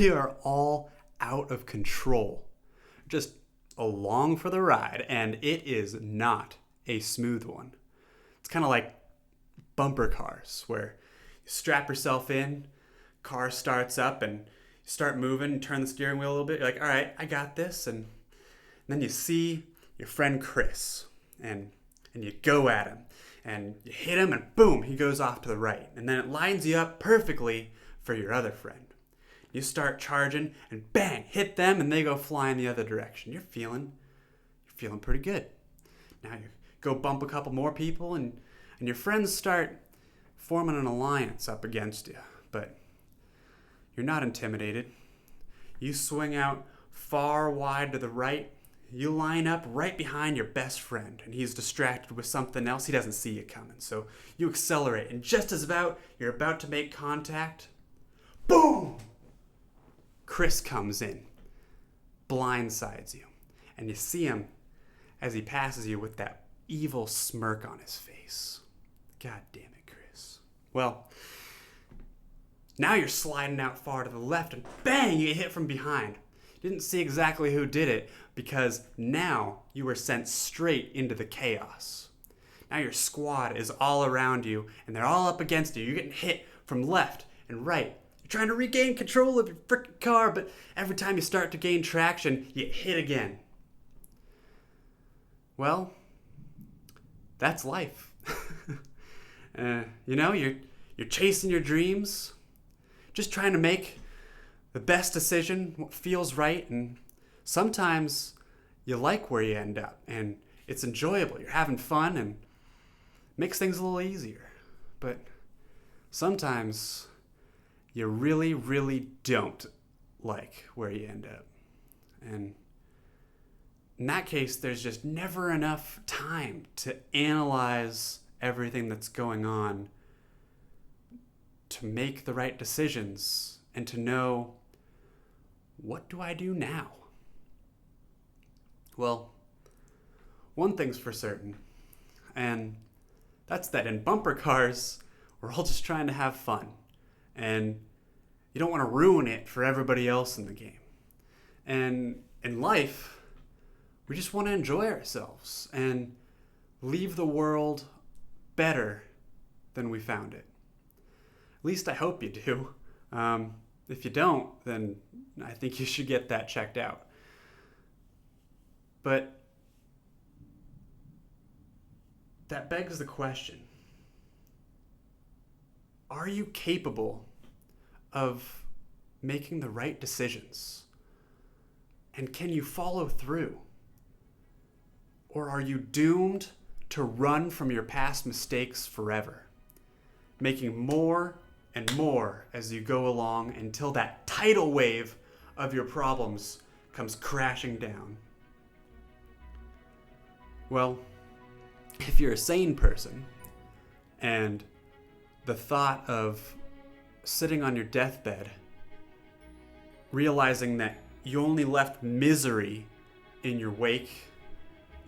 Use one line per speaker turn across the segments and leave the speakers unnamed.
we are all out of control, just along for the ride, and it is not a smooth one. It's kind of like bumper cars, where you strap yourself in, car starts up, and you start moving, turn the steering wheel a little bit, you're like, all right, I got this, and then you see your friend Chris, and you go at him, and you hit him, and boom, he goes off to the right, and then it lines you up perfectly for your other friend. You start charging, and bang, hit them, and they go flying the other direction. You're feeling pretty good. Now you go bump a couple more people, and your friends start forming an alliance up against you. But you're not intimidated. You swing out far wide to the right. You line up right behind your best friend, and he's distracted with something else. He doesn't see you coming. So you accelerate, and just as you're about to make contact, boom! Chris comes in, blindsides you, and you see him as he passes you with that evil smirk on his face. God damn it, Chris. Well, now you're sliding out far to the left, and bang, you get hit from behind. You didn't see exactly who did it, because now you were sent straight into the chaos. Now your squad is all around you, and they're all up against you. You're getting hit from left and right. Trying to regain control of your frickin' car, but every time you start to gain traction, you get hit again. Well, that's life. You're chasing your dreams, just trying to make the best decision, what feels right, and sometimes you like where you end up, and it's enjoyable. You're having fun, and makes things a little easier. But sometimes you really, really don't like where you end up. And in that case, there's just never enough time to analyze everything that's going on, to make the right decisions, and to know, what do I do now? Well, one thing's for certain, and that's that in bumper cars, we're all just trying to have fun. And you don't want to ruin it for everybody else in the game. And in life, we just want to enjoy ourselves and leave the world better than we found it. At least I hope you do. If you don't, then I think you should get that checked out. But that begs the question, are you capable of making the right decisions? And can you follow through? Or are you doomed to run from your past mistakes forever, making more and more as you go along until that tidal wave of your problems comes crashing down? Well, if you're a sane person, and the thought of sitting on your deathbed, realizing that you only left misery in your wake,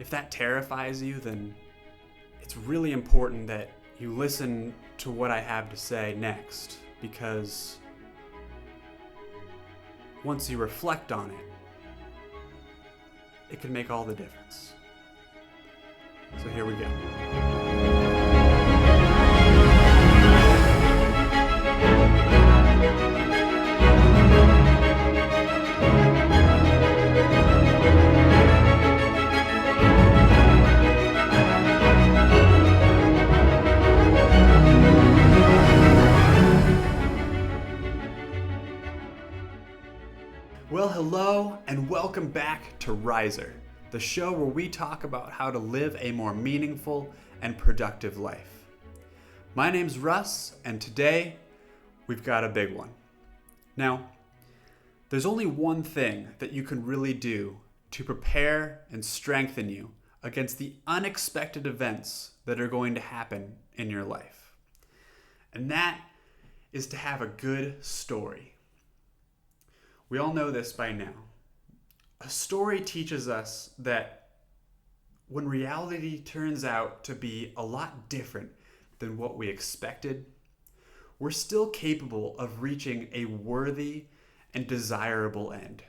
if that terrifies you, then it's really important that you listen to what I have to say next, because once you reflect on it, it can make all the difference. So here we go. Well, hello and welcome back to Riser, the show where we talk about how to live a more meaningful and productive life. My name's Russ, and today we've got a big one. Now, there's only one thing that you can really do to prepare and strengthen you against the unexpected events that are going to happen in your life. And that is to have a good story. We all know this by now. A story teaches us that when reality turns out to be a lot different than what we expected, we're still capable of reaching a worthy and desirable end.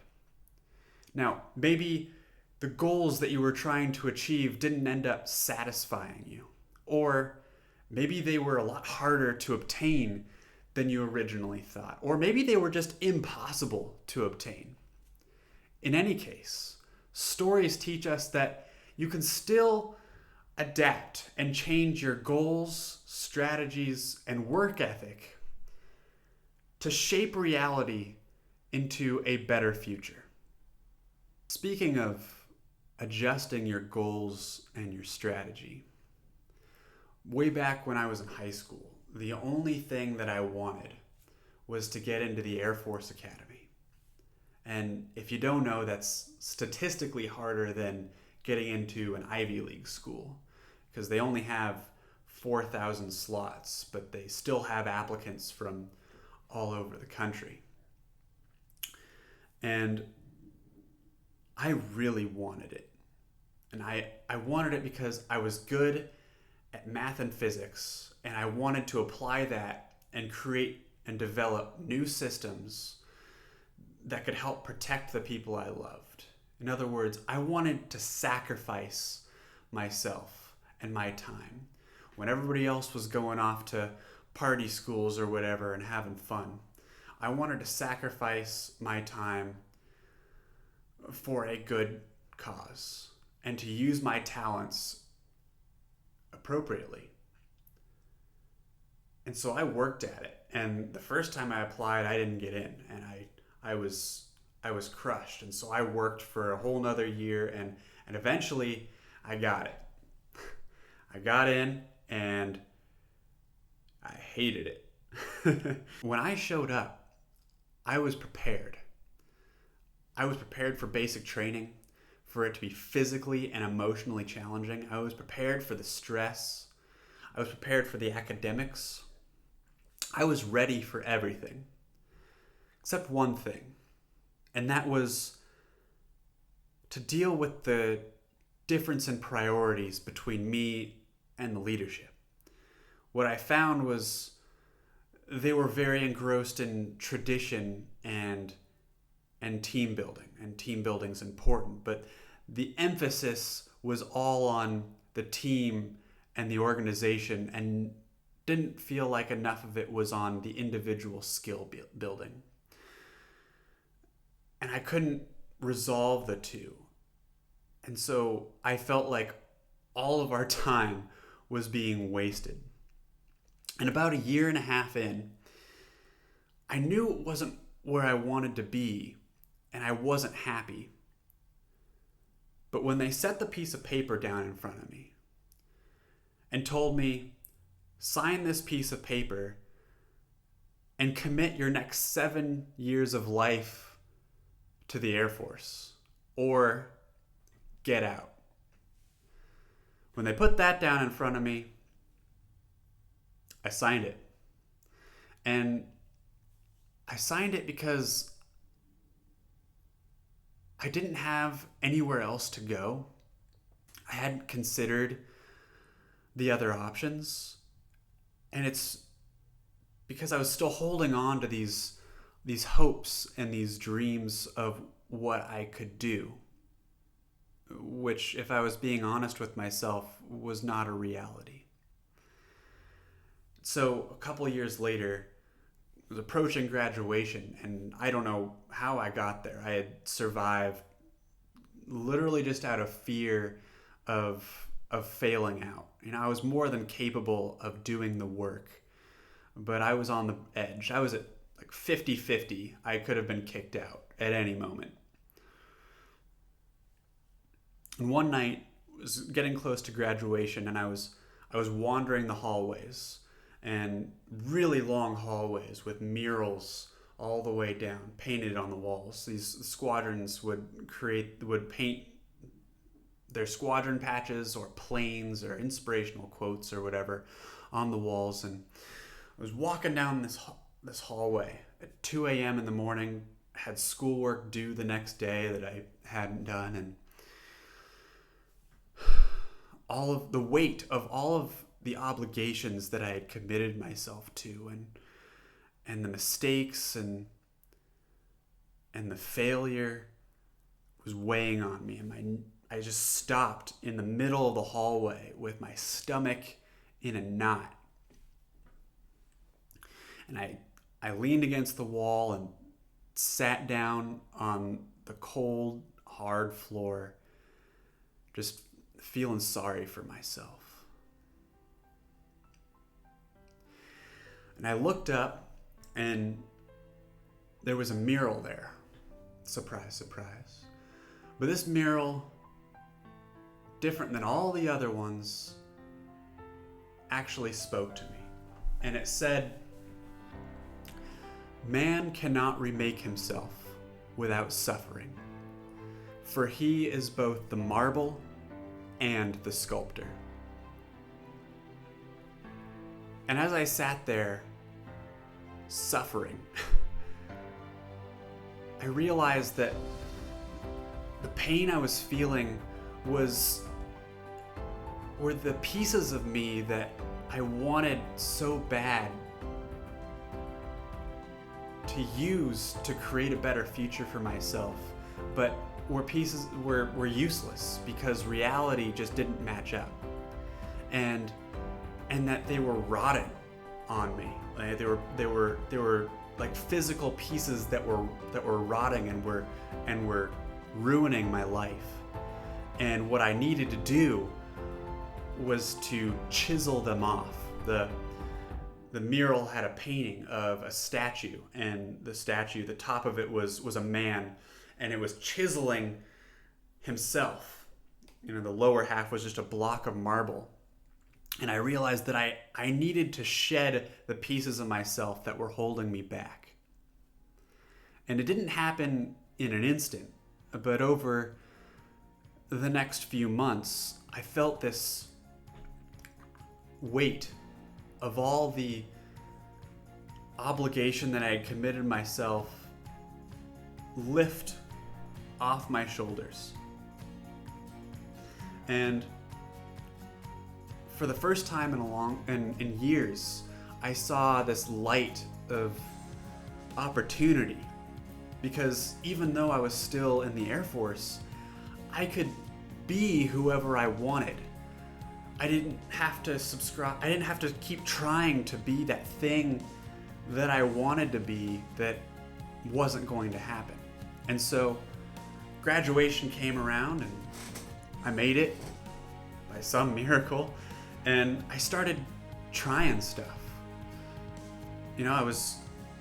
Now, maybe the goals that you were trying to achieve didn't end up satisfying you, or maybe they were a lot harder to obtain than you originally thought, or maybe they were just impossible to obtain. In any case, stories teach us that you can still adapt and change your goals, strategies, and work ethic to shape reality into a better future. Speaking of adjusting your goals and your strategy, way back when I was in high school, the only thing that I wanted was to get into the Air Force Academy. And if you don't know, that's statistically harder than getting into an Ivy League school, because they only have 4,000 slots, but they still have applicants from all over the country. And I really wanted it. And I wanted it because I was good at math and physics, and I wanted to apply that and create and develop new systems that could help protect the people I loved. In other words, I wanted to sacrifice myself and my time. When everybody else was going off to party schools or whatever and having fun, I wanted to sacrifice my time for a good cause and to use my talents appropriately. And so I worked at it. And the first time I applied, I didn't get in, and I was crushed. And so I worked for a whole nother year, and eventually I got it. I got in, and I hated it. When I showed up, I was prepared. I was prepared for basic training, for it to be physically and emotionally challenging. I was prepared for the stress. I was prepared for the academics. I was ready for everything, except one thing, and that was to deal with the difference in priorities between me and the leadership. What I found was they were very engrossed in tradition and team building, and team building's important, but the emphasis was all on the team and the organization, and didn't feel like enough of it was on the individual skill building. And I couldn't resolve the two. And so I felt like all of our time was being wasted. And about a year and a half in, I knew it wasn't where I wanted to be, and I wasn't happy. But when they set the piece of paper down in front of me and told me, sign this piece of paper and commit your next 7 years of life to the Air Force, or get out. When they put that down in front of me, I signed it. And I signed it because I didn't have anywhere else to go. I hadn't considered the other options. And it's because I was still holding on to these hopes and these dreams of what I could do, which, if I was being honest with myself, was not a reality. So a couple years later, I was approaching graduation, and I don't know how I got there. I had survived literally just out of fear of failing out. I was more than capable of doing the work, but I was on the edge. I was at like 50-50. I could have been kicked out at any moment. And one night, I was getting close to graduation, and I was wandering the hallways, and really long hallways with murals all the way down, painted on the walls. These squadrons would paint their squadron patches or planes or inspirational quotes or whatever on the walls. And I was walking down this hallway at 2 a.m. in the morning, had schoolwork due the next day that I hadn't done, and all of the weight of all of the obligations that I had committed myself to, and the mistakes and and the failure was weighing on me, and I just stopped in the middle of the hallway with my stomach in a knot. And I leaned against the wall and sat down on the cold, hard floor, just feeling sorry for myself. And I looked up, and there was a mural there. Surprise, surprise. But this mural, different than all the other ones, actually spoke to me. And it said, "Man cannot remake himself without suffering, for he is both the marble and the sculptor." And as I sat there, suffering, I realized that the pain I was feeling were the pieces of me that I wanted so bad to use to create a better future for myself, but were useless because reality just didn't match up, and that they were rotting on me. Like they were like physical pieces that were rotting and were ruining my life. And what I needed to do was to chisel them off. The mural had a painting of a statue, and the top of it was a man, and it was chiseling himself. The lower half was just a block of marble. And I realized that I needed to shed the pieces of myself that were holding me back. And it didn't happen in an instant, but over the next few months, I felt this weight of all the obligation that I had committed myself lift off my shoulders. And for the first time in years, I saw this light of opportunity, because even though I was still in the Air Force, I could be whoever I wanted. I didn't have to keep trying to be that thing that I wanted to be that wasn't going to happen. And so graduation came around, and I made it by some miracle, and I started trying stuff. I was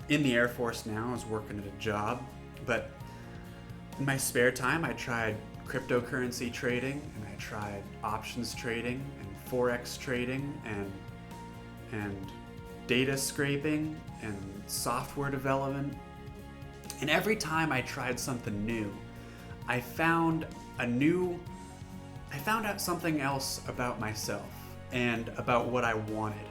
in the Air Force now, I was working at a job, but in my spare time I tried cryptocurrency trading, and I tried options trading and forex trading and data scraping and software development. And every time I tried something new, I found out something else about myself and about what I wanted.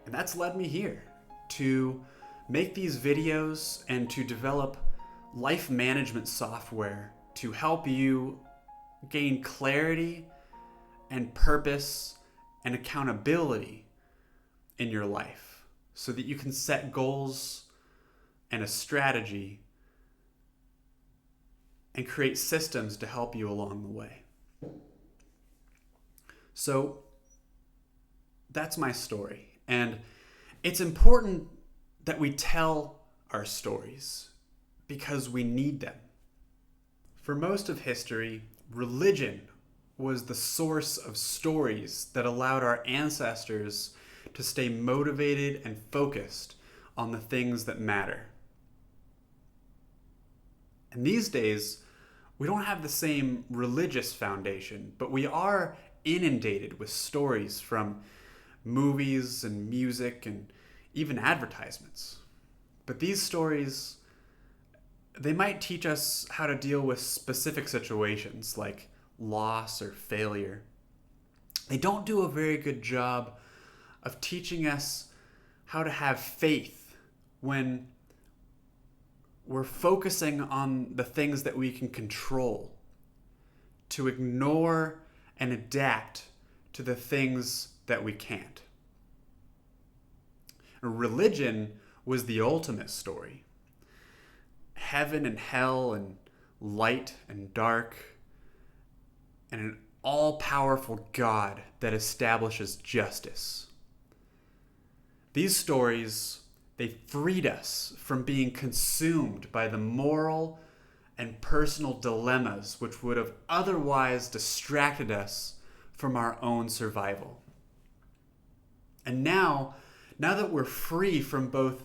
And that's led me here to make these videos and to develop life management software to help you gain clarity and purpose and accountability in your life, so that you can set goals and a strategy and create systems to help you along the way. So that's my story. And it's important that we tell our stories because we need them. For most of history, religion was the source of stories that allowed our ancestors to stay motivated and focused on the things that matter. And these days, we don't have the same religious foundation, but we are inundated with stories from movies and music and even advertisements. But these stories, they might teach us how to deal with specific situations like loss or failure. They don't do a very good job of teaching us how to have faith when we're focusing on the things that we can control, to ignore and adapt to the things that we can't. Religion was the ultimate story. heaven and hell and light and dark, and an all-powerful God that establishes justice. These stories, they freed us from being consumed by the moral and personal dilemmas which would have otherwise distracted us from our own survival. And now that we're free from both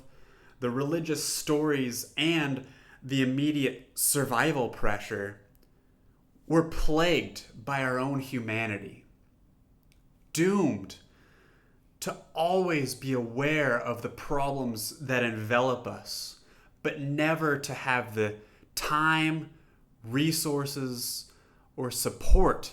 the religious stories and the immediate survival pressure, we're plagued by our own humanity, doomed to always be aware of the problems that envelop us, but never to have the time, resources, or support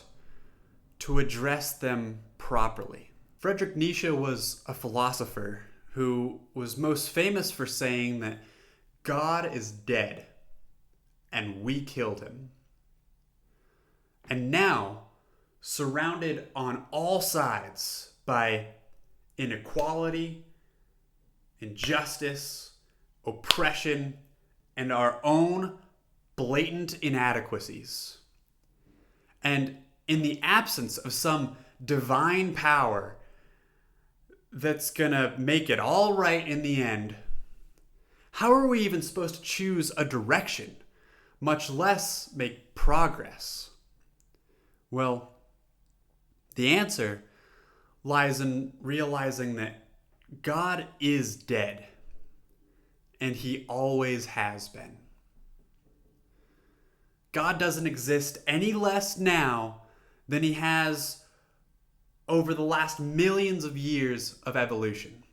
to address them properly. Friedrich Nietzsche was a philosopher who was most famous for saying that God is dead and we killed him. And now, surrounded on all sides by inequality, injustice, oppression, and our own blatant inadequacies, and in the absence of some divine power that's gonna make it all right in the end, how are we even supposed to choose a direction, much less make progress? Well, the answer lies in realizing that God is dead, and he always has been. God doesn't exist any less now than he has over the last millions of years of evolution.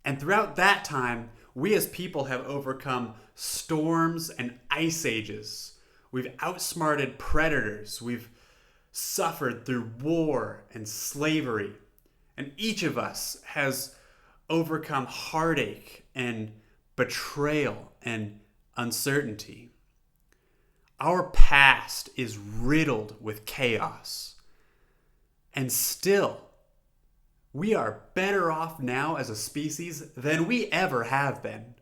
And throughout that time, we as people have overcome storms and ice ages. We've outsmarted predators. We've suffered through war and slavery. And each of us has overcome heartache and betrayal and uncertainty. Our past is riddled with chaos. And still, we are better off now as a species than we ever have been.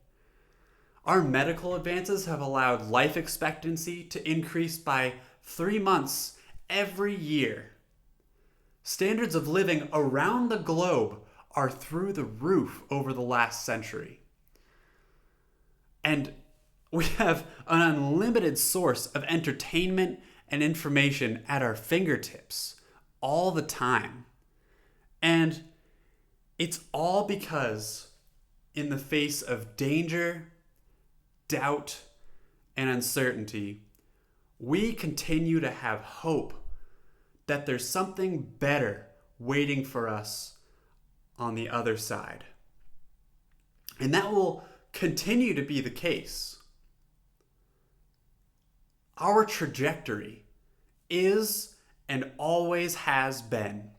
Our medical advances have allowed life expectancy to increase by 3 months every year. Standards of living around the globe are through the roof over the last century. And we have an unlimited source of entertainment and information at our fingertips all the time. And it's all because, in the face of danger, doubt, and uncertainty, we continue to have hope that there's something better waiting for us on the other side. And that will continue to be the case. Our trajectory is and always has been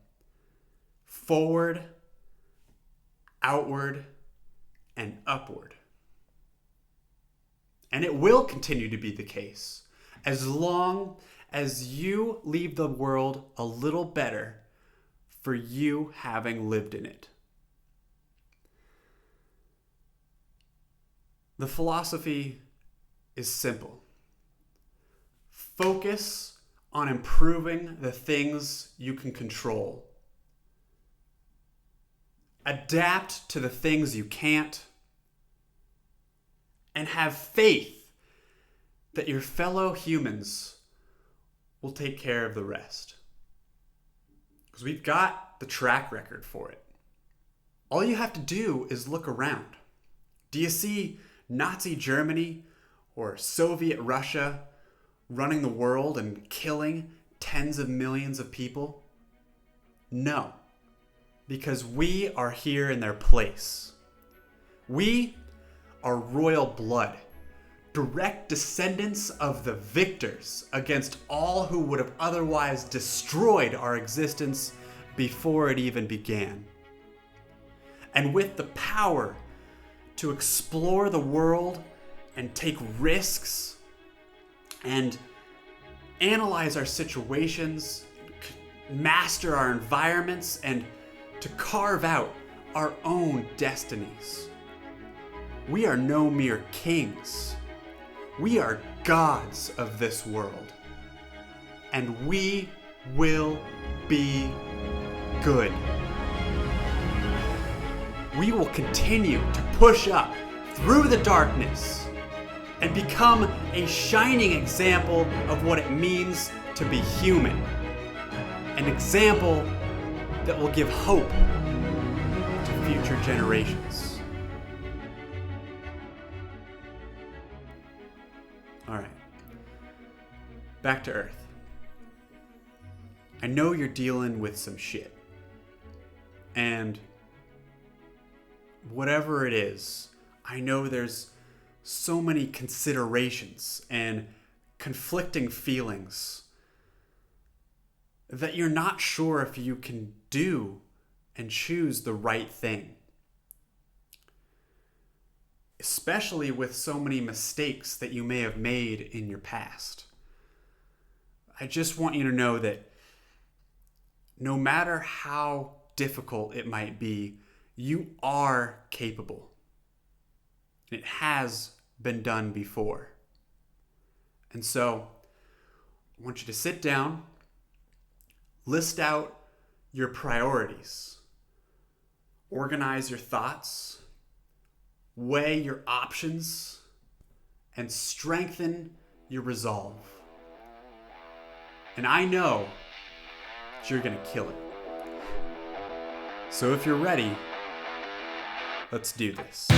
forward, outward, and upward. And it will continue to be the case as long as you leave the world a little better for you having lived in it. The philosophy is simple. Focus on improving the things you can control. Adapt to the things you can't. And have faith that your fellow humans will take care of the rest. Because we've got the track record for it. All you have to do is look around. Do you see Nazi Germany or Soviet Russia running the world and killing tens of millions of people? No, because we are here in their place. We are royal blood, direct descendants of the victors against all who would have otherwise destroyed our existence before it even began. And with the power to explore the world and take risks and analyze our situations, master our environments, and to carve out our own destinies. We are no mere kings. We are gods of this world. And we will be good. We will continue to push up through the darkness and become a shining example of what it means to be human. An example that will give hope to future generations. All right. Back to Earth. I know you're dealing with some shit. And whatever it is, I know there's so many considerations and conflicting feelings that you're not sure if you can do and choose the right thing. Especially with so many mistakes that you may have made in your past. I just want you to know that no matter how difficult it might be, you are capable. It has been done before. And so, I want you to sit down, list out your priorities, organize your thoughts, weigh your options, and strengthen your resolve. And I know that you're going to kill it. So if you're ready, let's do this.